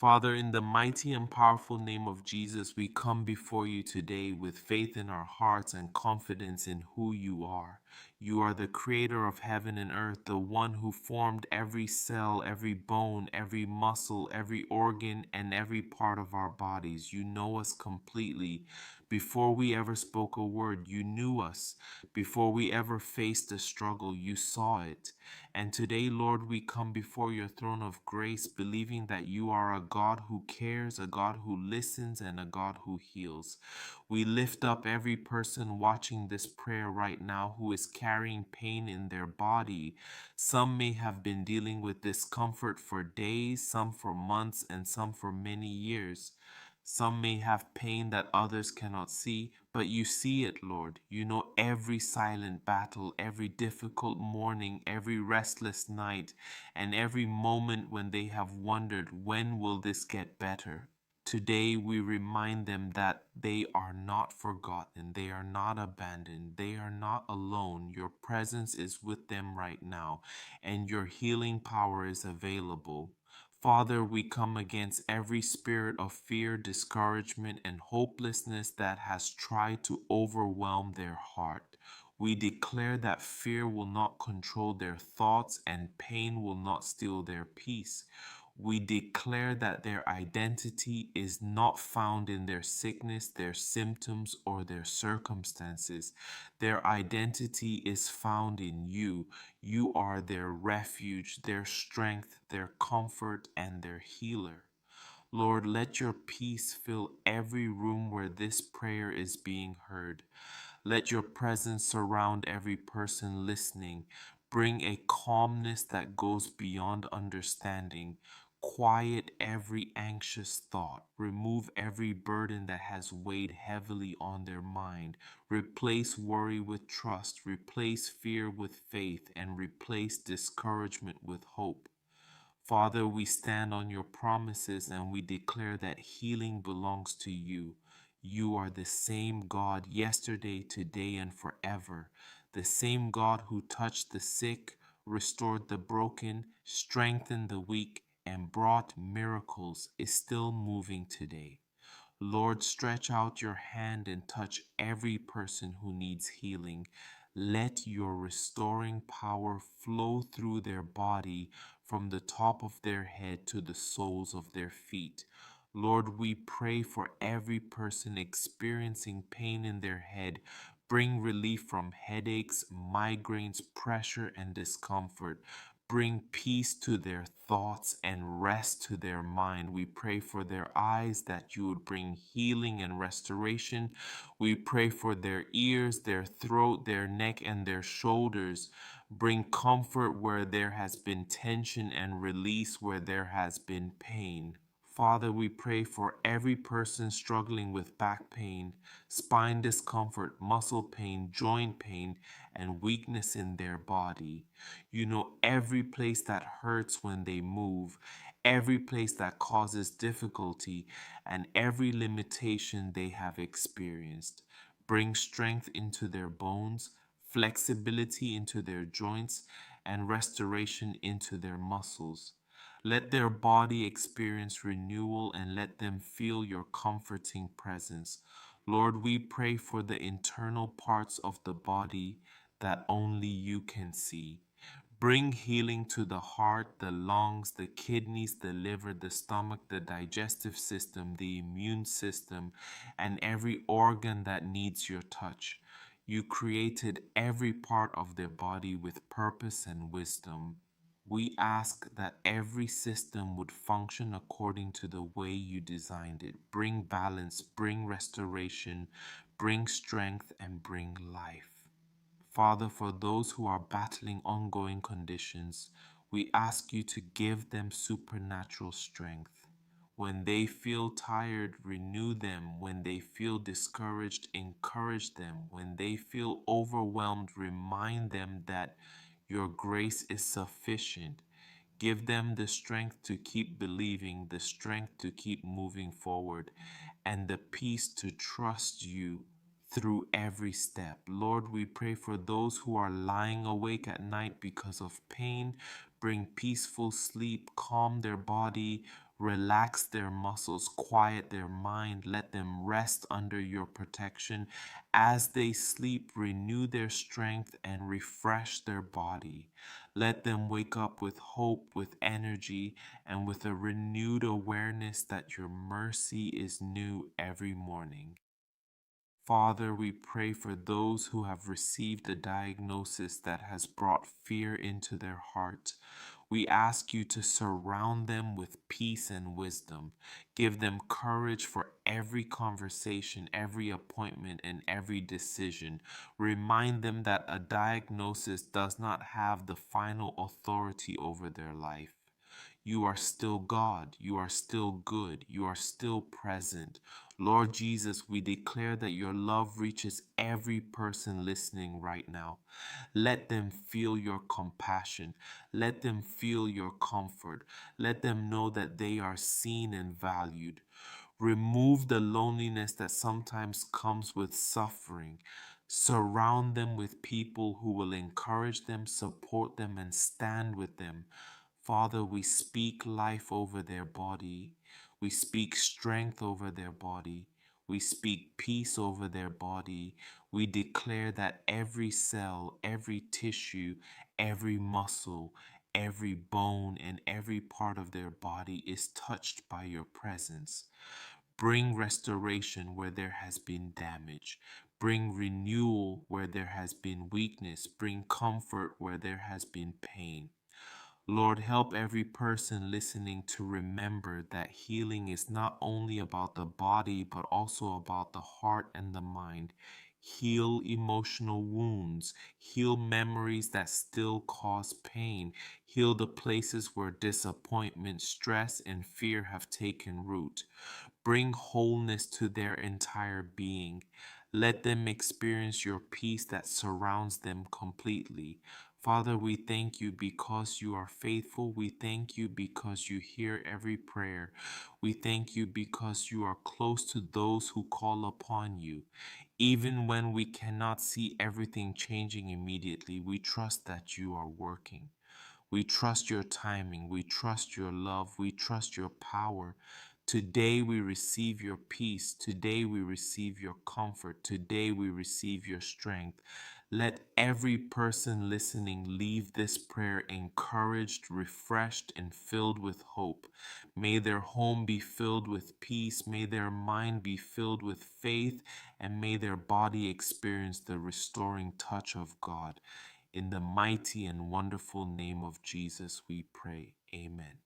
Father, in the mighty and powerful name of Jesus, we come before you today with faith in our hearts and confidence in who you are. You are the creator of heaven and earth, the one who formed every cell, every bone, every muscle, every organ, and every part of our bodies. You know us completely. Before we ever spoke a word, you knew us. Before we ever faced a struggle, you saw it. And today, Lord, we come before your throne of grace, believing that you are a God who cares, a God who listens, and a God who heals. We lift up every person watching this prayer right now who is carrying pain in their body. Some may have been dealing with discomfort for days, some for months, and some for many years. Some may have pain that others cannot see, but you see it, Lord. You know every silent battle, every difficult morning, every restless night, and every moment when they have wondered, when will this get better? Today we remind them that they are not forgotten, they are not abandoned, they are not alone. Your presence is with them right now, and your healing power is available. Father, we come against every spirit of fear, discouragement, and hopelessness that has tried to overwhelm their heart. We declare that fear will not control their thoughts and pain will not steal their peace. We declare that their identity is not found in their sickness, their symptoms, or their circumstances. Their identity is found in you. You are their refuge, their strength, their comfort, and their healer. Lord, let your peace fill every room where this prayer is being heard. Let your presence surround every person listening. Bring a calmness that goes beyond understanding. Quiet every anxious thought. Remove every burden that has weighed heavily on their mind. Replace worry with trust. Replace fear with faith. And replace discouragement with hope. Father, we stand on your promises and we declare that healing belongs to you. You are the same God yesterday, today, and forever. The same God who touched the sick, restored the broken, strengthened the weak, and brought miracles is still moving today. Lord, stretch out your hand and touch every person who needs healing. Let your restoring power flow through their body from the top of their head to the soles of their feet. Lord, we pray for every person experiencing pain in their head. Bring relief from headaches, migraines, pressure, and discomfort. Bring peace to their thoughts and rest to their mind. We pray for their eyes that you would bring healing and restoration. We pray for their ears, their throat, their neck, and their shoulders. Bring comfort where there has been tension and release where there has been pain. Father, we pray for every person struggling with back pain, spine discomfort, muscle pain, joint pain, and weakness in their body. You know every place that hurts when they move, every place that causes difficulty, and every limitation they have experienced. Bring strength into their bones, flexibility into their joints, and restoration into their muscles. Let their body experience renewal and let them feel your comforting presence. Lord, we pray for the internal parts of the body that only you can see. Bring healing to the heart, the lungs, the kidneys, the liver, the stomach, the digestive system, the immune system, and every organ that needs your touch. You created every part of their body with purpose and wisdom. We ask that every system would function according to the way you designed it. Bring balance, bring restoration, bring strength, and bring life. Father, for those who are battling ongoing conditions, we ask you to give them supernatural strength. When they feel tired, renew them. When they feel discouraged, encourage them. When they feel overwhelmed, remind them that your grace is sufficient. Give them the strength to keep believing, the strength to keep moving forward, and the peace to trust you through every step. Lord, we pray for those who are lying awake at night because of pain. Bring peaceful sleep, calm their body, Relax their muscles, quiet their mind, let them rest under your protection. As they sleep, renew their strength and refresh their body. Let them wake up with hope, with energy, and with a renewed awareness that your mercy is new every morning. Father, we pray for those who have received a diagnosis that has brought fear into their heart. We ask you to surround them with peace and wisdom. Give them courage for every conversation, every appointment, and every decision. Remind them that a diagnosis does not have the final authority over their life. You are still God. You are still good. You are still present. Lord Jesus, we declare that your love reaches every person listening right now. Let them feel your compassion. Let them feel your comfort. Let them know that they are seen and valued. Remove the loneliness that sometimes comes with suffering. Surround them with people who will encourage them, support them, and stand with them. Father, we speak life over their body. We speak strength over their body. We speak peace over their body. We declare that every cell, every tissue, every muscle, every bone, and every part of their body is touched by your presence. Bring restoration where there has been damage. Bring renewal where there has been weakness. Bring comfort where there has been pain. Lord, help every person listening to remember that healing is not only about the body, but also about the heart and the mind. Heal emotional wounds. Heal memories that still cause pain. Heal the places where disappointment, stress, and fear have taken root. Bring wholeness to their entire being. Let them experience your peace that surrounds them completely. Father, we thank you because you are faithful. We thank you because you hear every prayer. We thank you because you are close to those who call upon you. Even when we cannot see everything changing immediately, we trust that you are working. We trust your timing. We trust your love. We trust your power. Today we receive your peace. Today we receive your comfort. Today we receive your strength. Let every person listening leave this prayer encouraged, refreshed, and filled with hope. May their home be filled with peace. May their mind be filled with faith. And may their body experience the restoring touch of God. In the mighty and wonderful name of Jesus, we pray. Amen.